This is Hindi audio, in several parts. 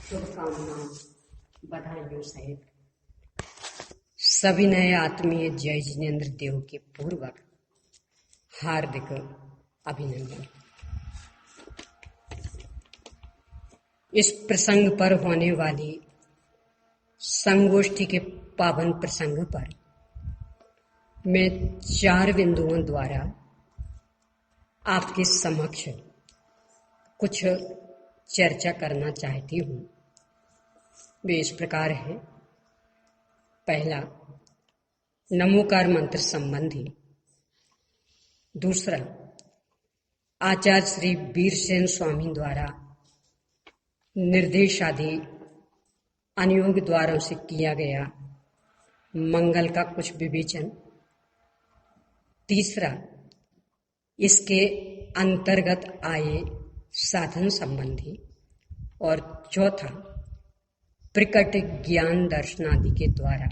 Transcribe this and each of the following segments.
शुभकामनाओं बधाइयों सहित सभी नए आत्मीय जय जिनेन्द्र देव के पूर्वक हार्दिक अभिनंदन। इस प्रसंग पर होने वाली संगोष्ठी के पावन प्रसंग पर मैं 4 बिंदुओं द्वारा आपके समक्ष कुछ चर्चा करना चाहती हूँ। वे इस प्रकार है। पहला, नमोकार मंत्र संबंधी। दूसरा, आचार्य श्री वीरसेन स्वामी द्वारा निर्देशादि अनुयोग द्वारों से किया गया मंगल का कुछ विवेचन। तीसरा, इसके अंतर्गत आए साधन संबंधी। और चौथा, प्रकट ज्ञान दर्शनादि के द्वारा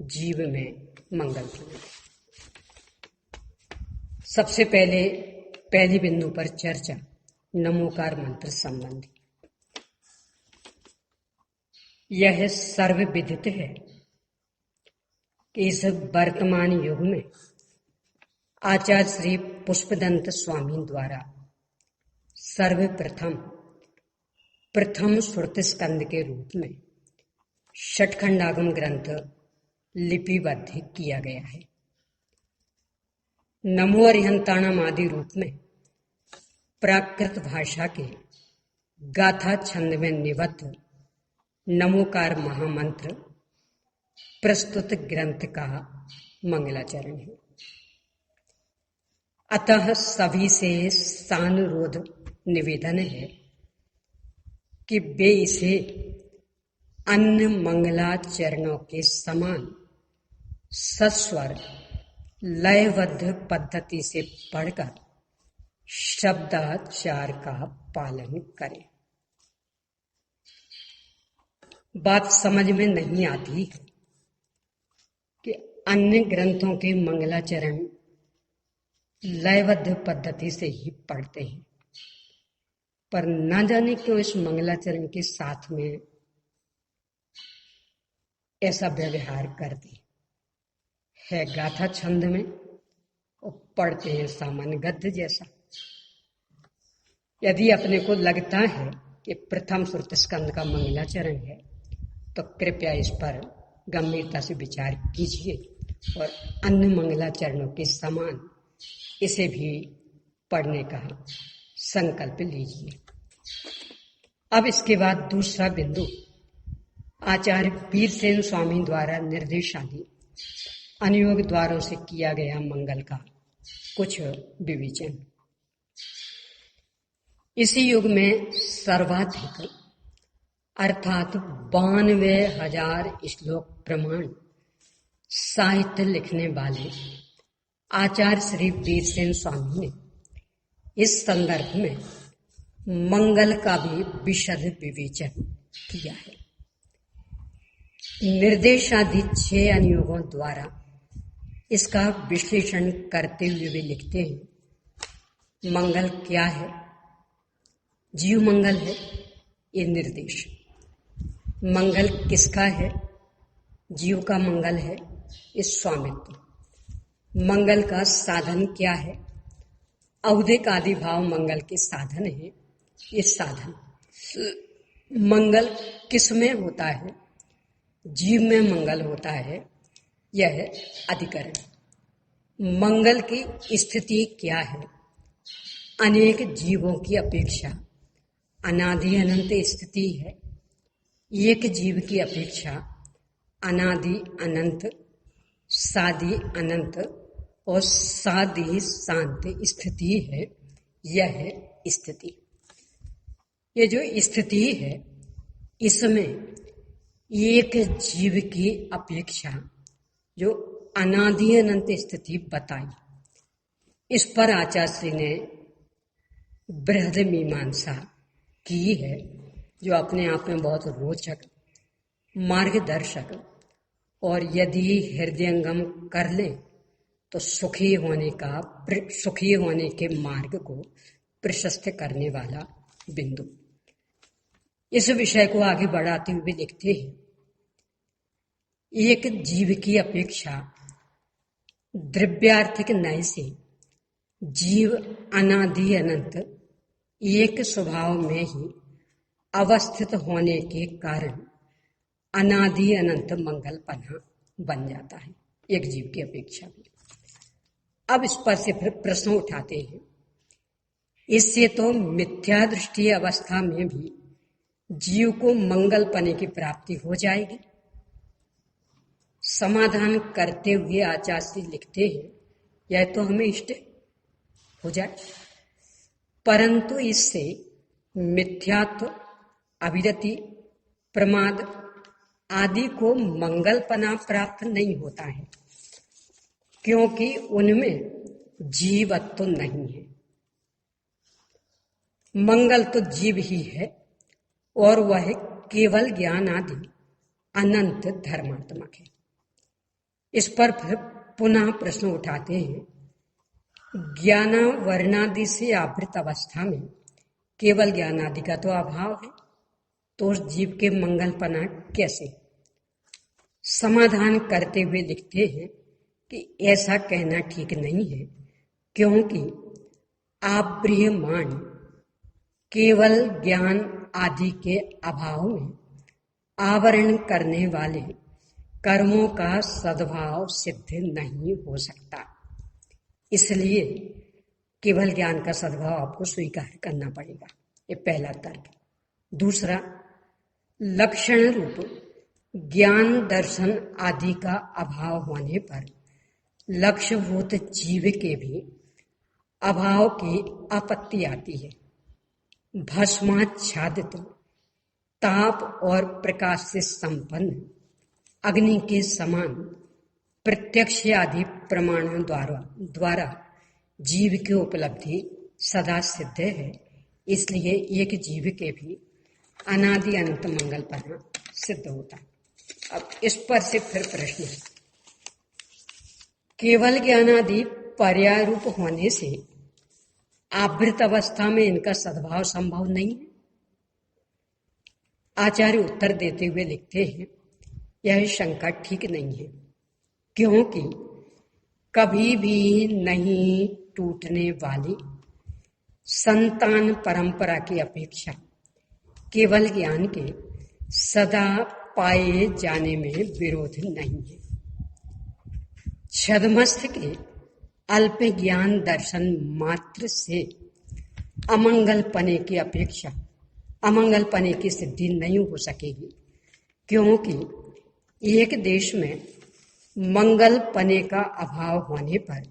जीव में मंगल की। सबसे पहले पहली बिंदु पर चर्चा, नमोकार मंत्र संबंधी। यह सर्वविदित है कि इस वर्तमान युग में आचार्य श्री पुष्पदंत स्वामी द्वारा सर्वप्रथम प्रथम श्रुत स्कंद के रूप में षटखंडागम ग्रंथ लिपिबद्ध किया गया है। नमो अरिहंताणम आदि रूप में प्राकृत भाषा के गाथा छंद में निबद्ध नमोकार महामंत्र प्रस्तुत ग्रंथ का मंगलाचरण है। अतः सभी से सानुरोध निवेदन है कि वे इसे अन्य मंगलाचरणों के समान सस्वर लयबद्ध पद्धति से पढ़कर शब्दाचार का पालन करें। बात समझ में नहीं आती कि अन्य ग्रंथों के मंगलाचरण लयबद्ध पद्धति से ही पढ़ते हैं, पर न जाने क्यों इस मंगलाचरण के साथ में ऐसा व्यवहार करते है। गाथा छंद में और पढ़ते हैं सामान्य गद्य जैसा। यदि अपने को लगता है कि प्रथम श्रुत स्कंद का मंगलाचरण है तो कृपया इस पर गंभीरता से विचार कीजिए और अन्य मंगलाचरणों के समान इसे भी पढ़ने का संकल्प लीजिए। अब इसके बाद दूसरा बिंदु, आचार्य वीरसेन स्वामी द्वारा निर्देशादि अनुयोग द्वारों से किया गया मंगल का कुछ विवेचन। इसी युग में सर्वाधिक अर्थात 92,000 श्लोक प्रमाण साहित्य लिखने वाले आचार्य श्री वीरसेन स्वामी ने इस संदर्भ में मंगल का भी विशद विवेचन किया है। निर्देशादि 6 अनुयोगों द्वारा इसका विश्लेषण करते हुए वे लिखते हैं, मंगल क्या है? जीव मंगल है, ये निर्देश। मंगल किसका है? जीव का मंगल है, ये स्वामित्व। मंगल का साधन क्या है? औदिक आदि भाव मंगल के साधन है, ये साधन। मंगल किस में होता है? जीव में मंगल होता है, यह अधिकरण। मंगल की स्थिति क्या है? अनेक जीवों की अपेक्षा अनादि अनंत स्थिति है। एक जीव की अपेक्षा अनादि अनंत, सादि अनंत और सादि शांत स्थिति है। यह है स्थिति। ये जो स्थिति है, इसमें एक जीव की अपेक्षा जो अनादि अनंत स्थिति बताई, इस पर आचार्य ने बृहद मीमांसा की है, जो अपने आप में बहुत रोचक, मार्गदर्शक और यदि हृदयंगम कर ले तो सुखी होने के मार्ग को प्रशस्त करने वाला बिंदु। इस विषय को आगे बढ़ाते हुए लिखते हैं, एक जीव की अपेक्षा द्रव्यार्थिक न्याय से जीव अनादि अनंत एक स्वभाव में ही अवस्थित होने के कारण अनादि अनंत मंगलपना बन जाता है, एक जीव की अपेक्षा भी। अब इस पर से फिर प्रश्न उठाते हैं, इससे तो मिथ्या दृष्टि अवस्था में भी जीव को मंगलपने की प्राप्ति हो जाएगी। समाधान करते हुए आचार्य लिखते हैं, यह तो हमें इष्ट हो जाए, परंतु इससे मिथ्यात्व, अविरति, प्रमाद आदि को मंगलपना प्राप्त नहीं होता है, क्योंकि उनमें जीवत्व नहीं है। मंगल तो जीव ही है और वह केवल ज्ञान आदि अनंत धर्मात्मक है। इस पर फिर पुनः प्रश्न उठाते हैं, ज्ञान वर्णादि से आवृत अवस्था में केवल ज्ञान आदि का तो अभाव है, तो उस जीव के मंगलपना कैसे? समाधान करते हुए लिखते हैं कि ऐसा कहना ठीक नहीं है, क्योंकि आब्रियमाण केवल ज्ञान आदि के अभाव में आवरण करने वाले कर्मों का सद्भाव सिद्ध नहीं हो सकता। इसलिए केवल ज्ञान का सद्भाव आपको स्वीकार करना पड़ेगा, ये पहला तर्क। दूसरा, लक्षण रूप ज्ञान दर्शन आदि का अभाव होने पर लक्ष्यभूत जीव के भी अभाव की आपत्ति आती है। भस्माच्छादित ताप और प्रकाश से संपन्न अग्नि के समान प्रत्यक्ष आदि प्रमाणों द्वारा जीव की उपलब्धि सदा सिद्ध है। इसलिए एक जीव के भी अनादि अनंत मंगलपना सिद्ध होता है। अब इस पर से फिर प्रश्न है, केवल ज्ञानादि पर्याय रूप होने से आवृत अवस्था में इनका सद्भाव संभव नहीं है। आचार्य उत्तर देते हुए लिखते हैं, यह शंका ठीक नहीं है, क्योंकि कभी भी नहीं टूटने वाली संतान परंपरा की अपेक्षा केवल ज्ञान के सदा पाए जाने में विरोध नहीं है। छद्मस्थ के अल्प ज्ञान दर्शन मात्र से अमंगलपने की अपेक्षा अमंगलपने की सिद्धि नहीं हो सकेगी, क्योंकि एक देश में मंगलपने का अभाव होने पर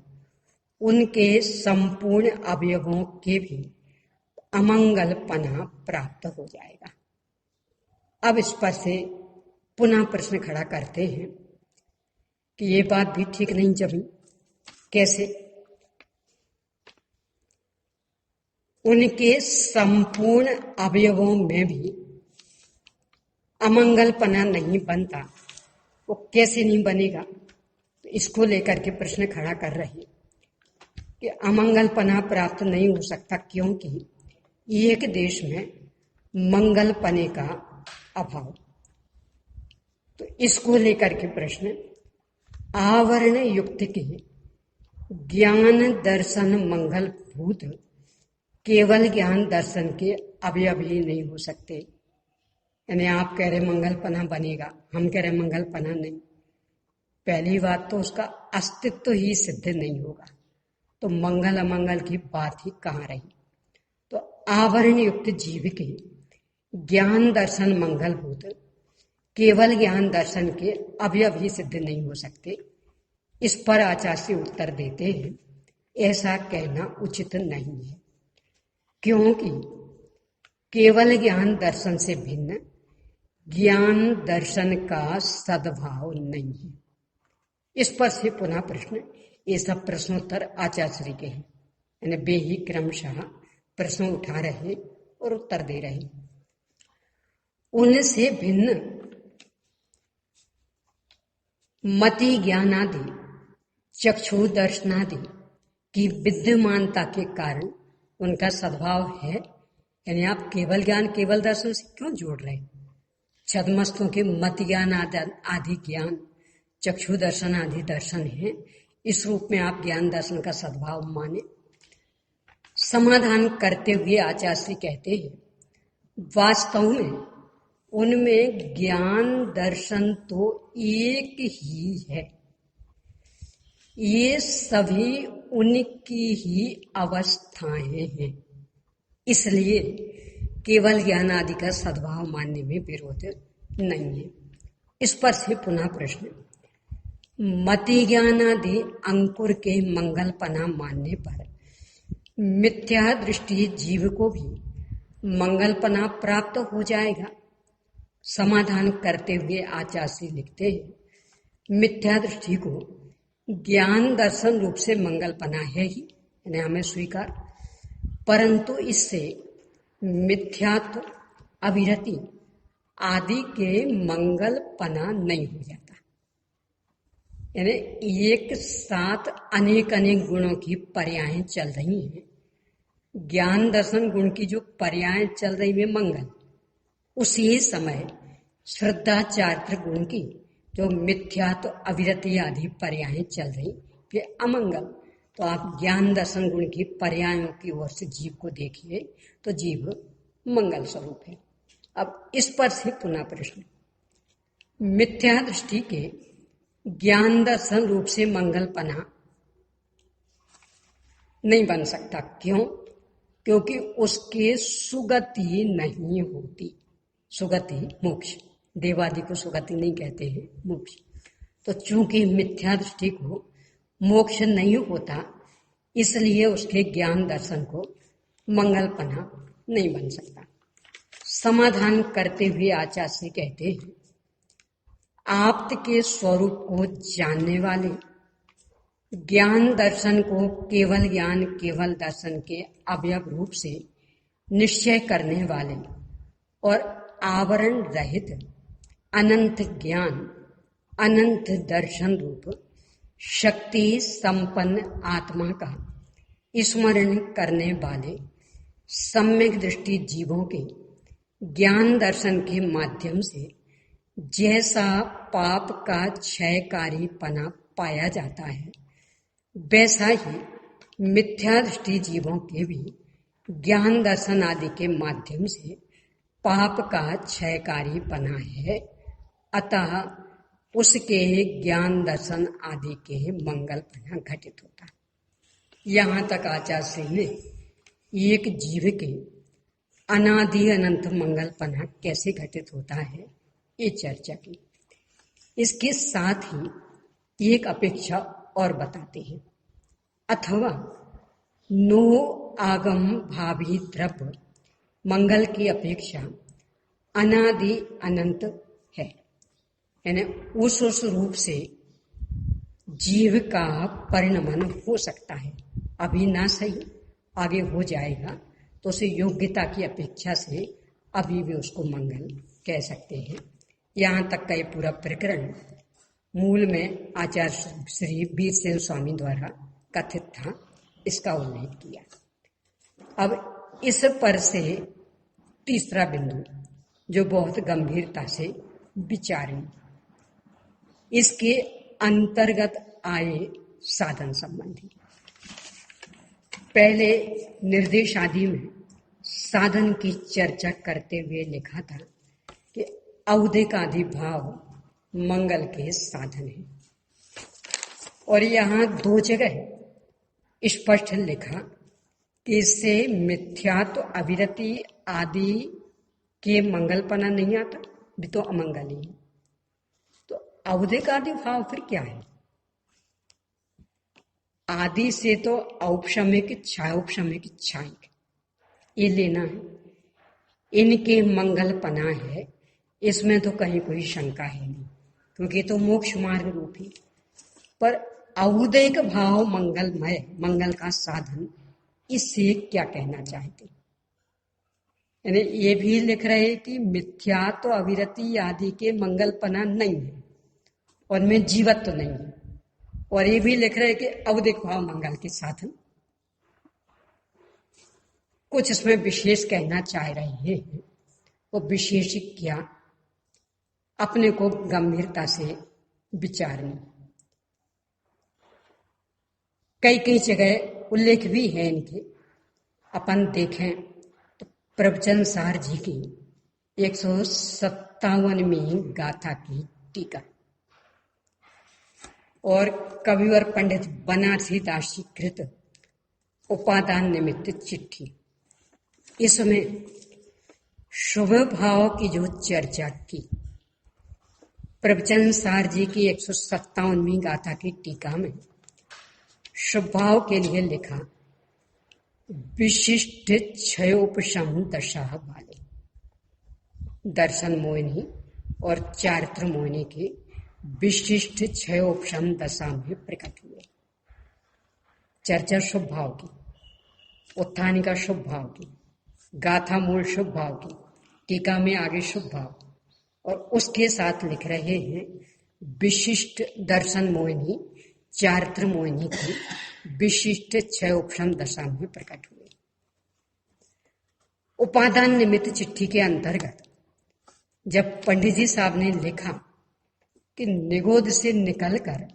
उनके संपूर्ण अवयवों के भी अमंगलपना प्राप्त हो जाएगा। अब इस पर से पुनः प्रश्न खड़ा करते हैं कि ये बात भी ठीक नहीं जमी। कैसे? उनके संपूर्ण अवयवों में भी अमंगलपना नहीं बनता, वो कैसे नहीं बनेगा? तो इसको लेकर के प्रश्न खड़ा कर रहे हैं कि अमंगलपना प्राप्त नहीं हो सकता, क्योंकि एक देश में मंगलपने का अभाव। तो इसको लेकर के प्रश्न, आवरण युक्त के ज्ञान दर्शन मंगल भूत केवल ज्ञान दर्शन के अवयव ही नहीं हो सकते। यानी आप कह रहे मंगलपना बनेगा, हम कह रहे मंगलपना नहीं। पहली बात तो उसका अस्तित्व ही सिद्ध नहीं होगा, तो मंगल अमंगल की बात ही कहाँ रही। तो आवरण युक्त जीव के ज्ञान दर्शन मंगल भूत केवल ज्ञान दर्शन के अवयव ही सिद्ध नहीं हो सकते। इस पर आचार्य उत्तर देते हैं, ऐसा कहना उचित नहीं है, क्योंकि केवल ज्ञान दर्शन से भिन्न ज्ञान दर्शन का सद्भाव नहीं है। इस पर से पुनः प्रश्न, ये सब प्रश्नोत्तर आचार्य के हैं, यानी वे ही क्रमशः प्रश्न उठा रहे और उत्तर दे रहे। उनसे भिन्न मति ज्ञानादि चक्षु दर्शनादि की विद्यमानता के कारण उनका सद्भाव है, यानी आप केवल ज्ञान केवल दर्शन से क्यों जोड़ रहे हैं? छद्मस्तों के मति ज्ञान आदि ज्ञान, चक्षु दर्शन आदि दर्शन है, इस रूप में आप ज्ञान दर्शन का सद्भाव माने। समाधान करते हुए आचार्य श्री कहते हैं, वास्तव में उनमें ज्ञान दर्शन तो एक ही है, ये सभी उनकी ही अवस्थाएं हैं, इसलिए केवल ज्ञान आदि का सद्भाव मानने में विरोध नहीं है। इस पर से पुनः प्रश्न, मति ज्ञान आदि अंकुर के मंगलपना मानने पर मिथ्या दृष्टि जीव को भी मंगलपना प्राप्त हो जाएगा। समाधान करते हुए आचार्य लिखते हैं, मिथ्या दृष्टि को ज्ञान दर्शन रूप से मंगलपना है ही, यानी हमें स्वीकार, परंतु इससे मिथ्यात्व, अविरति आदि के मंगलपना नहीं हो जाता। यानी एक साथ अनेक अनेक गुणों की पर्यायें चल रही हैं। ज्ञान दर्शन गुण की जो पर्यायें चल रही है मंगल, उसी समय श्रद्धा चारित्र गुण की जो मिथ्यात्व, अविरति आदि पर्यायें चल रही ये अमंगल। तो आप ज्ञान दर्शन गुण की पर्यायों की ओर से जीव को देखिए तो जीव मंगल स्वरूप है। अब इस पर से पुनः प्रश्न, मिथ्या दृष्टि के ज्ञान दर्शन रूप से मंगलपना नहीं बन सकता। क्यों? क्योंकि उसके सुगति नहीं होती। सुगति मोक्ष, देवादि को सुगति नहीं कहते हैं, मोक्ष। तो चूंकि मिथ्या दृष्टि को मोक्ष नहीं होता, इसलिए उसके ज्ञान दर्शन को मंगलपना नहीं बन सकता। समाधान करते हुए आचार्य से कहते हैं, आप्त के स्वरूप को जानने वाले, ज्ञान दर्शन को केवल ज्ञान केवल दर्शन के अवयव रूप से निश्चय करने वाले और आवरण रहित अनंत ज्ञान अनंत दर्शन रूप शक्ति संपन्न आत्मा का स्मरण करने वाले सम्यक दृष्टि जीवों के ज्ञान दर्शन के माध्यम से जैसा पाप का क्षयकारीपना पाया जाता है, वैसा ही मिथ्या दृष्टि जीवों के भी ज्ञान दर्शन आदि के माध्यम से पाप का क्षयकारीपना है। अतः उसके ज्ञान दर्शन आदि के मंगलपना घटित होता है। यहाँ तक आचार्य श्री ने एक जीव के अनादि अनंत मंगलपना कैसे घटित होता है ये चर्चा की। इसके साथ ही एक अपेक्षा और बताते हैं, अथवा नो आगम भावी द्रव्य मंगल की अपेक्षा अनादि अनंत है। यानी उस रूप से जीव का परिणमन हो सकता है, अभी ना सही, आगे हो जाएगा, तो उसे योग्यता की अपेक्षा से अभी भी उसको मंगल कह सकते हैं। यहाँ तक का ये पूरा प्रकरण मूल में आचार्य श्री वीरसेन स्वामी द्वारा कथित था, इसका उल्लेख किया। अब इस पर से तीसरा बिंदु जो बहुत गंभीरता से विचारें, इसके अंतर्गत आए साधन संबंधी। पहले निर्देश आदि में साधन की चर्चा करते हुए लिखा था कि औदिक आदि भाव मंगल के साधन है, और यहाँ दो जगह स्पष्ट लिखा कि इससे मिथ्यात्व अविरति आदि के मंगलपना नहीं आता, भी तो अमंगल ही है। तो औदिक आदि भाव फिर क्या है? आदि से तो औपशमिक छायोपशमिक छायिक ये लेना है, इनके मंगलपना है, इसमें तो कहीं कोई शंका है नहीं, क्योंकि तो मोक्ष मार्ग रूप ही। पर औदिक भाव मंगलमय, मंगल का साधन, इससे क्या कहना चाहते? यानी ये भी लिख रहे कि मिथ्यात्व अविरति आदि के मंगलपना नहीं है और में जीवत्व तो नहीं है, और ये भी लिख रहे कि औदिक भाव मंगल के साधन। कुछ इसमें विशेष कहना चाह रहे हैं। वो विशेष क्या, अपने को गंभीरता से विचारनी। कई कई जगह उल्लेख भी है इनके। अपन देखें तो प्रवचन सार जी की 157वीं गाथा की टीका और कविवर पंडित बनारसी दास जी कृत उपादान निमित्त चिट्ठी, इसमें शुभ भाव की जो चर्चा की, प्रवचन सार जी की 157वीं गाथा की टीका में शुभ भाव के लिए लिखा, विशिष्ट क्षयोपशम दशा वाले दर्शन मोहिनी और चारित्र मोहिनी के विशिष्ट क्षयोपशम दशा में प्रकट हुए। चर्चा शुभ भाव की, उत्थानिका शुभ भाव की, गाथा मूल शुभ भाव की, टीका में आगे शुभ भाव, और उसके साथ लिख रहे हैं विशिष्ट दर्शन मोहिनी चारित्र मोहिनी की विशिष्ट क्षयोपशम दशा में प्रकट हुए। उपादान निमित्त चिट्ठी के अंतर्गत जब पंडित जी साहब ने लिखा कि निगोद से निकलकर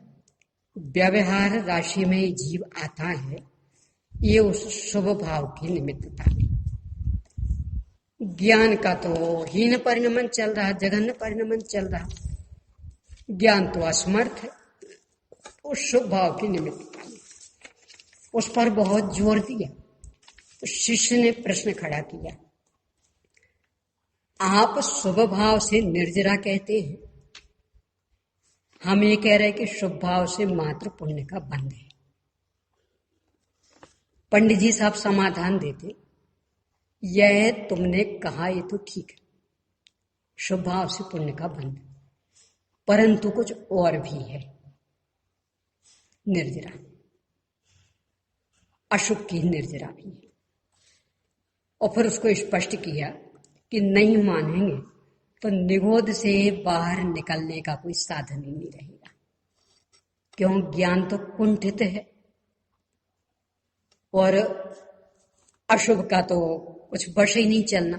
व्यवहार राशि में जीव आता है, ये उस शुभ भाव की निमित्तता है। ज्ञान का तो हीन परिणमन चल रहा, जघन्य परिणमन चल रहा, ज्ञान तो असमर्थ है। उस शुभ भाव की निमित्तता है, उस पर बहुत जोर दिया। तो शिष्य ने प्रश्न खड़ा किया, आप शुभ भाव से निर्जरा कहते हैं, हम ये कह रहे हैं कि शुभ भाव से मात्र पुण्य का बंध है। पंडित जी साहब समाधान देते, यह तुमने कहा ये तो ठीक है, शुभ भाव से पुण्य का बंध, परंतु कुछ और भी है। निर्जरा, अशुभ की निर्जरा भी है। और फिर उसको स्पष्ट किया कि नहीं मानेंगे तो निगोद से बाहर निकलने का कोई साधन ही नहीं रहेगा, क्यों, ज्ञान तो कुंठित है और अशुभ का तो कुछ वश ही नहीं चलना।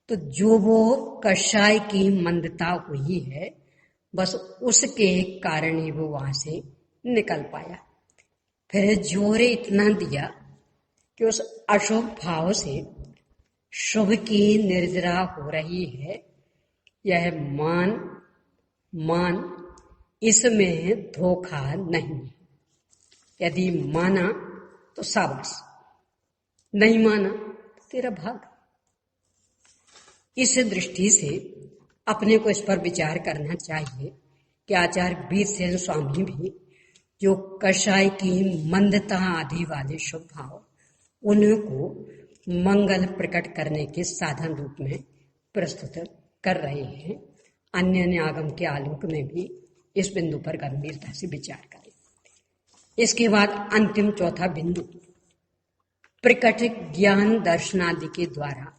तो जो वो कषाय की मंदता हुई है, बस उसके कारण ही वो वहां से निकल पाया। फिर जोरे इतना दिया कि उस अशुभ भाव से शुभ की निर्जरा हो रही है। यह मान इसमें धोखा नहीं है। यदि माना तो शाबाश, नहीं माना तो तेरा भाग। इस दृष्टि से अपने को इस पर विचार करना चाहिए कि आचार्य वीरसेन स्वामी भी जो कषाय की मंदता आदि वाले शुभ भाव, उनको मंगल प्रकट करने के साधन रूप में प्रस्तुत कर रहे हैं। अन्य अन्य आगम के आलोक में भी इस बिंदु पर गंभीरता से विचार करें। इसके बाद अंतिम चौथा बिंदु, प्रकट ज्ञान दर्शनादि के द्वारा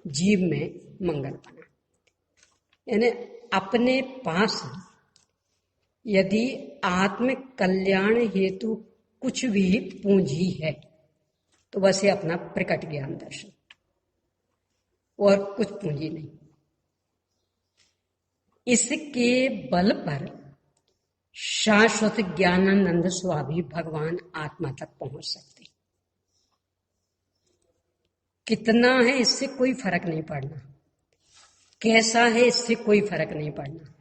जीव में मंगल बना। यानी अपने पास यदि आत्म कल्याण हेतु कुछ भी पूंजी है तो बस ये अपना प्रकट ज्ञान दर्शन, और कुछ पूंजी नहीं। इसके बल पर शाश्वत ज्ञानानंद स्वामी भगवान आत्मा तक पहुंच सकते। कितना है इससे कोई फर्क नहीं पड़ना, कैसा है इससे कोई फर्क नहीं पड़ना,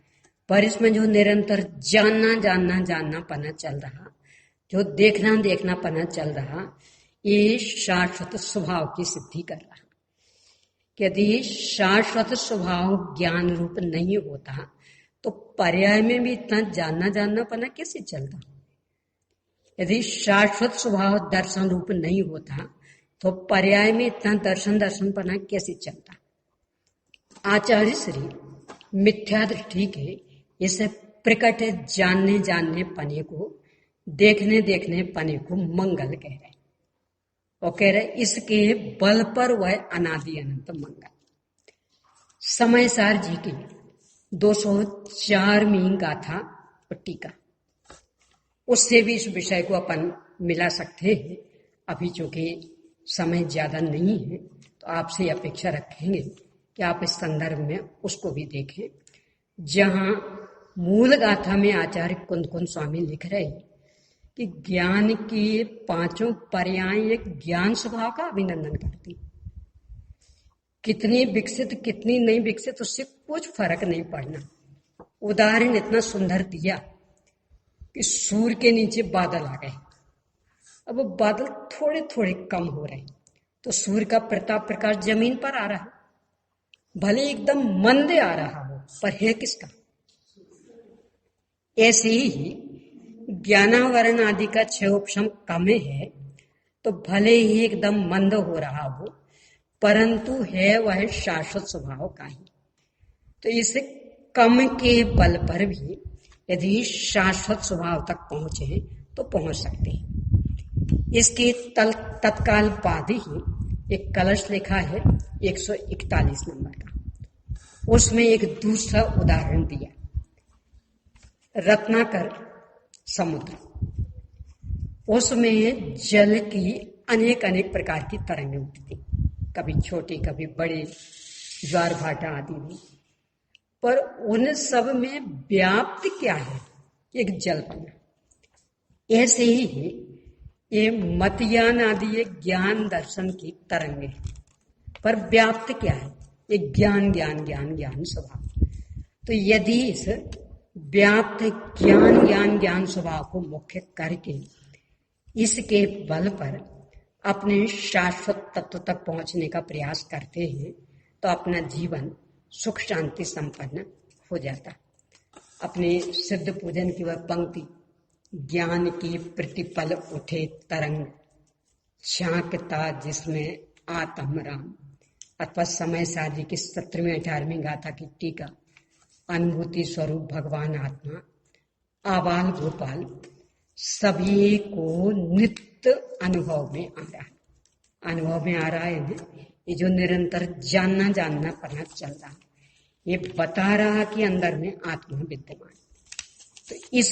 पर इसमें जो निरंतर जानना पना चल रहा, जो देखना पना चल रहा, ये शाश्वत स्वभाव की सिद्धि कर रहा। यदि शाश्वत स्वभाव ज्ञान रूप नहीं होता तो पर्याय में भी इतना जानना पना कैसे चलता। यदि शाश्वत स्वभाव दर्शन रूप नहीं होता तो पर्याय में इतना दर्शन पना कैसे चलता। आचार्य श्री मिथ्या दृष्टि के इस प्रकट जानने पने को, देखने पने को मंगल कह रहे, और कह रहे इसके बल पर वह अनादि अनंत मंगल। समय सार जी की 204वीं गाथा और टीका, उससे भी इस विषय को अपन मिला सकते हैं। अभी चूंकि समय ज़्यादा नहीं है तो आपसे अपेक्षा रखेंगे कि आप इस संदर्भ में उसको भी देखें, जहाँ मूल गाथा में आचार्य कुंद कुंद स्वामी लिख रहे हैं कि ज्ञान की 5 पर्याय एक ज्ञान स्वभाव का अभिनंदन करती। कितनी विकसित कितनी नहीं विकसित उससे कुछ फर्क नहीं पड़ना। उदाहरण इतना सुंदर दिया कि सूर्य के नीचे बादल आ गए। अब वो बादल थोड़े थोड़े कम हो रहे हैं तो सूर्य का प्रताप प्रकाश जमीन पर आ रहा है, भले एकदम मंद आ रहा हो पर है किसका। ऐसे ही ज्ञानावरण आदि का क्षय उपशम कम है तो भले ही एकदम मंद हो रहा हो परंतु है वह शाश्वत स्वभाव का ही। तो इस कम के बल पर भी यदि शाश्वत स्वभाव तक पहुंचे तो पहुंच सकते हैं। इसके तत्काल बाद ही एक कलश लिखा है 141 नंबर का, उसमें एक दूसरा उदाहरण दिया। रत्नाकर समुद्र, उसमें जल की अनेक अनेक प्रकार की तरंगें उठती, कभी छोटी कभी बड़ी, ज्वार भाटा आदि भी, पर उन सब में व्याप्त क्या है, एक जल बना। ऐसे ही ये मतयान आदि ये ज्ञान दर्शन की तरंगे, पर व्याप्त क्या है, ये ज्ञान ज्ञान ज्ञान ज्ञान स्वभाव। तो यदि इस व्याप्त ज्ञान ज्ञान ज्ञान स्वभाव को मुख्य करके इसके बल पर अपने शाश्वत तत्व तक पहुंचने का प्रयास करते हैं तो अपना जीवन सुख शांति संपन्न हो जाता। अपने सिद्ध पूजन की वह पंक्ति, ज्ञान की प्रतिपल उठे तरंग, झांकता जिसमें आत्म राम, अथवा समय साजी की 17वीं 18वीं गाथा की टीका, अनुभूति स्वरूप भगवान आत्मा आबाल गोपाल सभी को नित्य अनुभव में आ रहा है। अनुभव में आ रहा है ये जो निरंतर जानना जानना पना चल रहा है, ये बता रहा कि अंदर में आत्मा विद्यमान। तो इस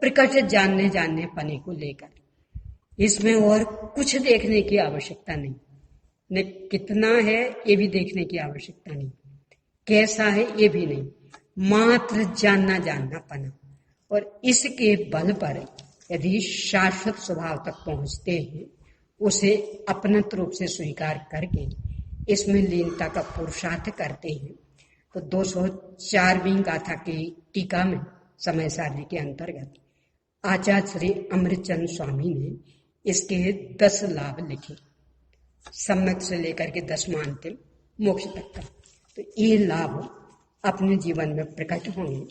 प्रकट जानने जानने पने को लेकर इसमें और कुछ देखने की आवश्यकता नहीं, न कितना है ये भी देखने की आवश्यकता नहीं, कैसा है ये भी नहीं, मात्र जानना जानना पना। और इसके बल पर यदि शाश्वत स्वभाव तक पहुंचते हैं, उसे अपनत रूप से स्वीकार करके इसमें लीनता का पुरुषार्थ करते हैं, तो 204वीं गाथा की टीका में समय सारणी के अंतर्गत आचार्य श्री अमृतचंद स्वामी ने इसके 10 लाभ लिखे, सम्यक से लेकर के 10वां मोक्ष तक का। तो ये लाभ अपने जीवन में प्रकट होंगे।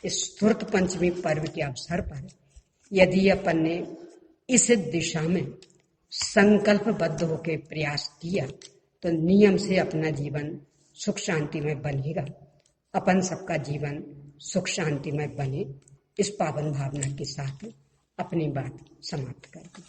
इस स्तुत पंचमी पर्व के अवसर पर यदि अपन ने इस दिशा में संकल्पबद्ध होकर प्रयास किया तो नियम से अपना जीवन सुख शांति में बनेगा। अपन सबका जीवन सुख शांति में बने, इस पावन भावना के साथ अपनी बात समाप्त कर दी।